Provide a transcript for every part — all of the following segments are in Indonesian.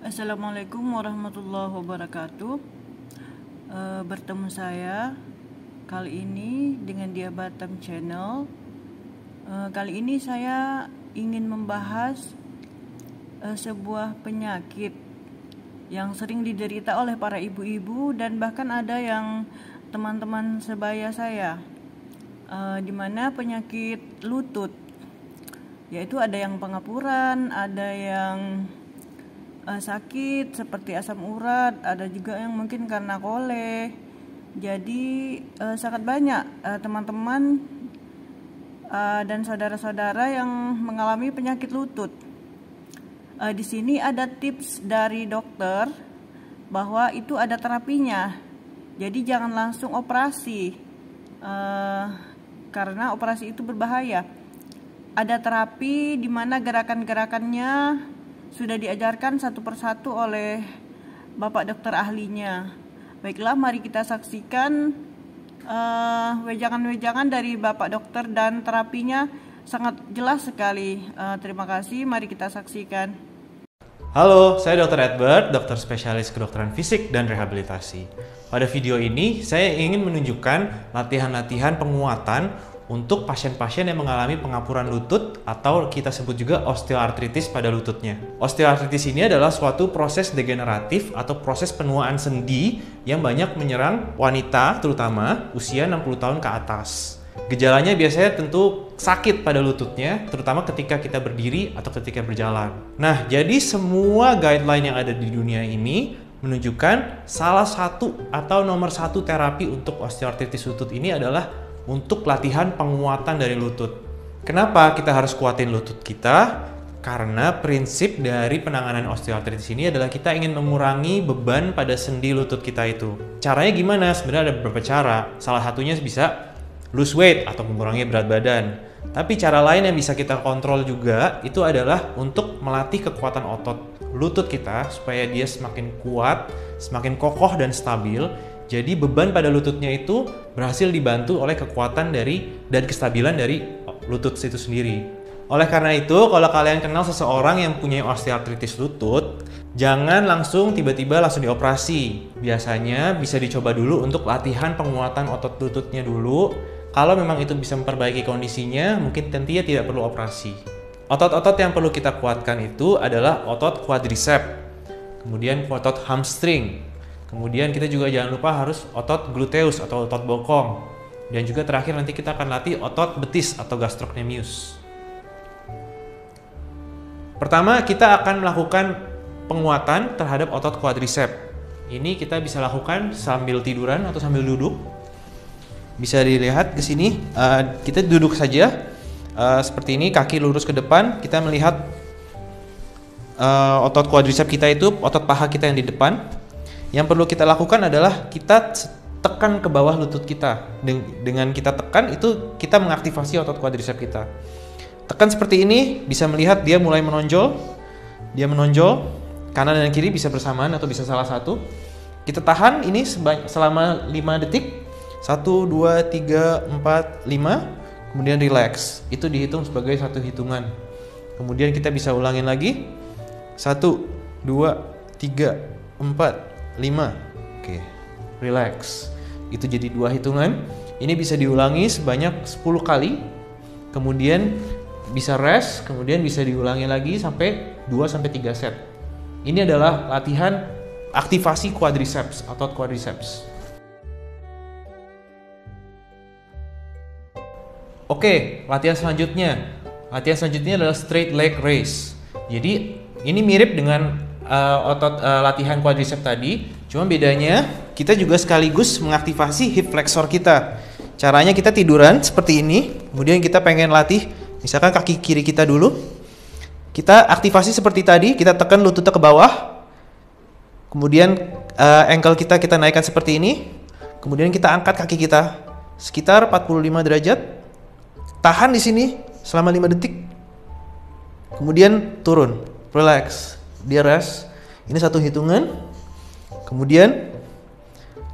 Assalamualaikum warahmatullahi wabarakatuh. Bertemu saya kali ini dengan Dia Batam Channel. Kali ini saya ingin membahas sebuah penyakit yang sering diderita oleh para ibu-ibu dan bahkan ada yang teman-teman sebaya saya, di mana penyakit lutut, yaitu ada yang pengapuran, ada yang sakit seperti asam urat, ada juga yang mungkin karena koleh. Jadi sangat banyak teman-teman dan saudara-saudara yang mengalami penyakit lutut. Di sini ada tips dari dokter bahwa itu ada terapinya. Jadi jangan langsung operasi karena operasi itu berbahaya. Ada terapi di mana gerakan-gerakannya sudah diajarkan satu persatu oleh Bapak dokter ahlinya. Baiklah, mari kita saksikan wejangan-wejangan dari Bapak dokter dan terapinya sangat jelas sekali. Terima kasih, mari kita saksikan. Halo, saya Dr. Edward, dokter spesialis kedokteran fisik dan rehabilitasi. Pada video ini, saya ingin menunjukkan latihan-latihan penguatan untuk pasien-pasien yang mengalami pengapuran lutut atau kita sebut juga osteoartritis pada lututnya. Osteoartritis ini adalah suatu proses degeneratif atau proses penuaan sendi yang banyak menyerang wanita terutama usia 60 tahun ke atas. Gejalanya biasanya tentu sakit pada lututnya, terutama ketika kita berdiri atau ketika berjalan. Nah, jadi semua guideline yang ada di dunia ini menunjukkan salah satu atau nomor satu terapi untuk osteoartritis lutut ini adalah untuk latihan penguatan dari lutut. Kenapa kita harus kuatin lutut kita? Karena prinsip dari penanganan osteoartritis ini adalah kita ingin mengurangi beban pada sendi lutut kita itu. Caranya gimana? Sebenarnya ada beberapa cara. Salah satunya bisa lose weight atau mengurangi berat badan. Tapi cara lain yang bisa kita kontrol juga itu adalah untuk melatih kekuatan otot lutut kita supaya dia semakin kuat, semakin kokoh dan stabil. Jadi beban pada lututnya itu berhasil dibantu oleh kekuatan dan kestabilan dari lutut itu sendiri. Oleh karena itu, kalau kalian kenal seseorang yang punya osteoartritis lutut, jangan tiba-tiba langsung dioperasi. Biasanya bisa dicoba dulu untuk latihan penguatan otot lututnya dulu. Kalau memang itu bisa memperbaiki kondisinya, mungkin tentunya tidak perlu operasi. Otot-otot yang perlu kita kuatkan itu adalah otot quadriceps, kemudian otot hamstring. Kemudian kita juga jangan lupa harus otot gluteus atau otot bokong. Dan juga terakhir nanti kita akan latih otot betis atau gastrocnemius. Pertama, kita akan melakukan penguatan terhadap otot quadriceps. Ini kita bisa lakukan sambil tiduran atau sambil duduk. Bisa dilihat ke sini, kita duduk saja seperti ini, kaki lurus ke depan. Kita melihat otot quadriceps kita itu, otot paha kita yang di depan. Yang perlu kita lakukan adalah kita tekan ke bawah lutut kita. Dengan kita tekan itu kita mengaktifasi otot quadriceps kita. Tekan seperti ini, bisa melihat dia mulai menonjol. Dia menonjol, kanan dan kiri bisa bersamaan atau bisa salah satu. Kita tahan ini selama 5 detik. 1, 2, 3, 4, 5. Kemudian relax. Itu dihitung sebagai satu hitungan. Kemudian kita bisa ulangin lagi. 1, 2, 3, 4, 5. Oke, relax. Itu jadi 2 hitungan. Ini bisa diulangi sebanyak 10 kali. Kemudian bisa rest, kemudian bisa diulangi lagi sampai 2-3 set. Ini adalah latihan aktivasi quadriceps, otot quadriceps. Oke, latihan selanjutnya. Latihan selanjutnya adalah straight leg raise. Jadi ini mirip dengan latihan quadriceps tadi, cuma bedanya kita juga sekaligus mengaktifasi hip flexor kita. Caranya kita tiduran seperti ini, kemudian kita pengen latih, misalkan kaki kiri kita dulu, kita aktifasi seperti tadi, kita tekan lututnya ke bawah, kemudian ankle kita naikkan seperti ini, kemudian kita angkat kaki kita sekitar 45 derajat, tahan di sini selama 5 detik, kemudian turun, relax. Dia rest. Ini satu hitungan. Kemudian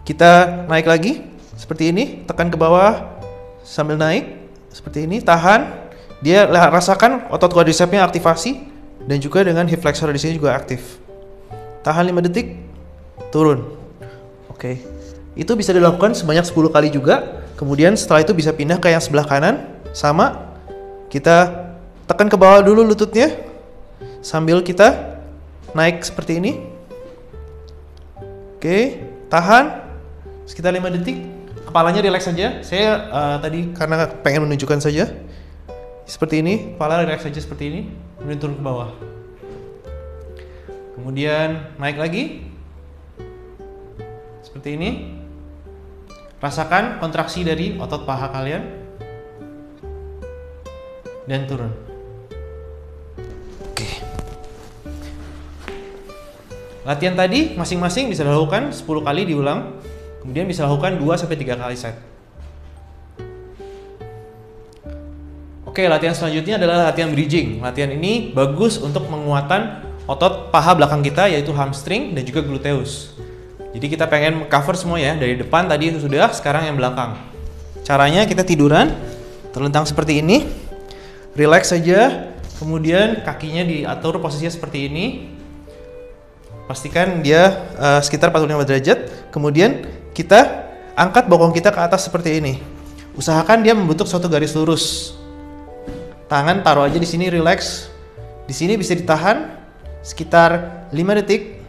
kita naik lagi seperti ini, tekan ke bawah sambil naik seperti ini, tahan. Dia rasakan otot quadricepsnya aktivasi dan juga dengan hip flexor di sini juga aktif. tahan 5 detik, turun. Oke. Itu bisa dilakukan sebanyak 10 kali juga. Kemudian setelah itu bisa pindah ke yang sebelah kanan. Sama, kita tekan ke bawah dulu lututnya sambil kita naik seperti ini. Oke, tahan sekitar 5 detik. Kepalanya rileks saja. Saya tadi karena pengen menunjukkan saja. Seperti ini, kepala rileks saja seperti ini. Kemudian turun ke bawah. Kemudian naik lagi. Seperti ini. Rasakan kontraksi dari otot paha kalian. Dan turun. Oke. Latihan tadi masing-masing bisa dilakukan 10 kali diulang. Kemudian bisa lakukan 2-3 kali set. Oke, latihan selanjutnya adalah latihan bridging. Latihan ini bagus untuk penguatan otot paha belakang kita, yaitu hamstring dan juga gluteus. Jadi kita pengen cover semua ya, dari depan tadi itu sudah, sekarang yang belakang. Caranya kita tiduran, terlentang seperti ini, relax saja, kemudian kakinya diatur posisinya seperti ini. Pastikan dia sekitar 45 derajat, kemudian kita angkat bokong kita ke atas seperti ini. Usahakan dia membentuk suatu garis lurus. Tangan taruh aja di sini, relax. Di sini bisa ditahan sekitar 5 detik.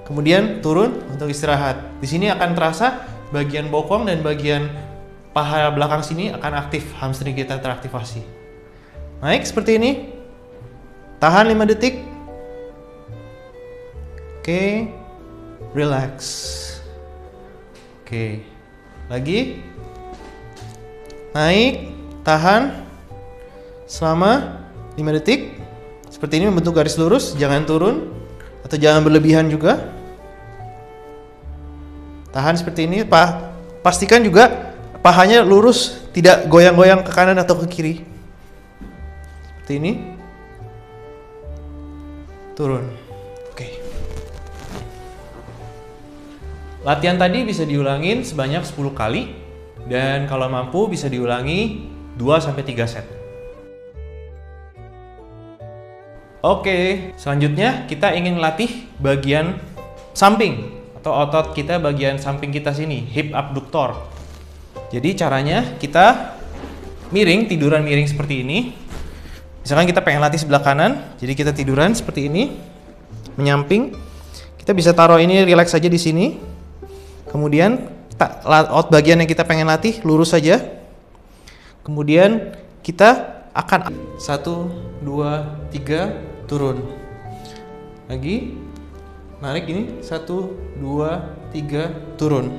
Kemudian turun untuk istirahat. Di sini akan terasa bagian bokong dan bagian paha belakang sini akan aktif, hamstring kita teraktivasi. Naik seperti ini. Tahan 5 detik. Oke. Relax. Oke. Lagi. Naik. Tahan selama 5 detik. Seperti ini membentuk garis lurus, jangan turun atau jangan berlebihan juga. Tahan seperti ini, pastikan juga pahanya lurus, tidak goyang-goyang ke kanan atau ke kiri. Seperti ini. Turun. Oke. Latihan tadi bisa diulangin sebanyak 10 kali dan kalau mampu bisa diulangi 2-3 set. Oke, selanjutnya kita ingin latih bagian samping atau otot kita bagian samping kita sini, hip abductor. Jadi caranya kita miring, tiduran miring seperti ini. Misalkan kita pengen latih sebelah kanan, jadi kita tiduran seperti ini, menyamping. Kita bisa taruh ini relax saja di sini. Kemudian bagian yang kita pengen latih lurus saja. Kemudian kita akan 1, 2, 3 turun. Lagi narik ini 1, 2, 3 turun.